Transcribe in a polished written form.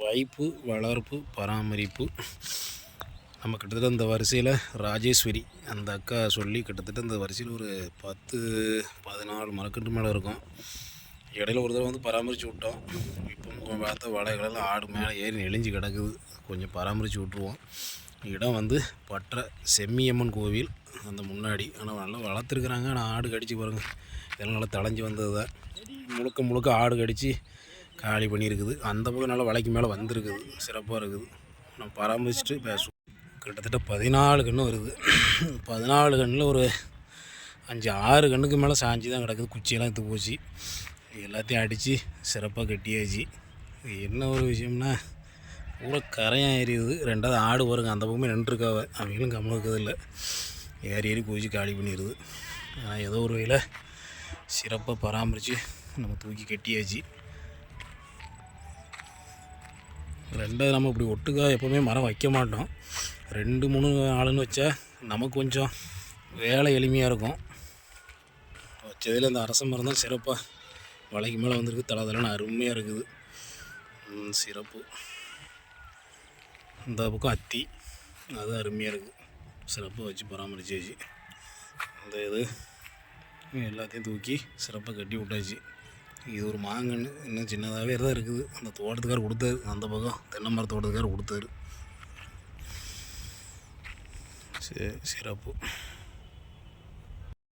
வைப்பு, வளர்ப்பு, பராமரிப்பு. நம்ம கிட்டத்தட்ட இந்த வரிசையில் ராஜேஸ்வரி அந்த அக்கா சொல்லி கிட்டத்தட்ட இந்த வரிசையில் ஒரு 10-14 மரக்கன்று மேலே இருக்கும். இடையில ஒரு தடவை வந்து பராமரித்து விட்டோம். இப்போ பார்த்தா வலைகளெல்லாம் ஆடு மேலே ஏறி நெளிஞ்சு கிடக்குது. கொஞ்சம் பராமரித்து விட்ருவோம். இடம் வந்து பற்ற செம்மியம்மன் கோவில் அந்த முன்னாடி. ஆனால் நல்லா வளர்த்துருக்குறாங்க. ஆனால் ஆடு கடிச்சு பாருங்கள், இதெல்லாம் நல்லா தளைஞ்சி வந்தது தான். முழுக்க ஆடு கடித்து காலி பண்ணியிருக்குது. அந்த பக்கம் நல்லா வலைக்கு மேலே வந்திருக்குது. சிறப்பாக இருக்குது. நம்ம பராமரிச்சுட்டு பேசுவோம். கிட்டத்தட்ட 14 கன்று வருது. 14 கன்றில் ஒரு 5-6 கன்றுக்கு மேலே சாஞ்சி தான் கிடக்குது. குச்சியெல்லாம் எடுத்து போச்சு. எல்லாத்தையும் அடித்து சிறப்பாக கட்டியாச்சு. என்ன ஒரு விஷயம்னா, பூரா கரையான் ஏறிடுது. ரெண்டாவது ஆடு வருங்க அந்த பக்கமே நின்றுருக்காவ. அவங்களும் கம்மி இருக்கிறதில்ல, ஏறி குதிச்சு காலி பண்ணிடுது. ஆனால் ஏதோ ஒரு வகையில் சிறப்பாக பராமரித்து நம்ம தூக்கி கட்டியாச்சு. ரெண்டாவது நம்ம இப்படி ஒட்டுக்கா எப்போவுமே மரம் வைக்க மாட்டோம். 2-3 ஆளுன்னு வச்சா நமக்கு கொஞ்சம் வேலை எளிமையாக இருக்கும். வச்சதில் இந்த அரச மரம் தான் சிறப்பாக வலைக்கு மேலே வந்துருக்கு. தலை அருமையாக இருக்குது. சிறப்பு. இந்த பக்கம் அத்தி, அது அருமையாக இருக்குது. சிறப்பாக வச்சு பராமரிச்சாச்சு. இந்த இது எல்லாத்தையும் தூக்கி சிறப்பாக கட்டி விட்டாச்சு. இது ஒரு மாங்கன்று இன்னும் சின்னதாகவே தான் இருக்குது. அந்த தோட்டத்துக்கார் கொடுத்தாரு, அந்த பக்கம் தென்னை மர தோட்டத்துக்கார் கொடுத்தாரு. சிறப்பு.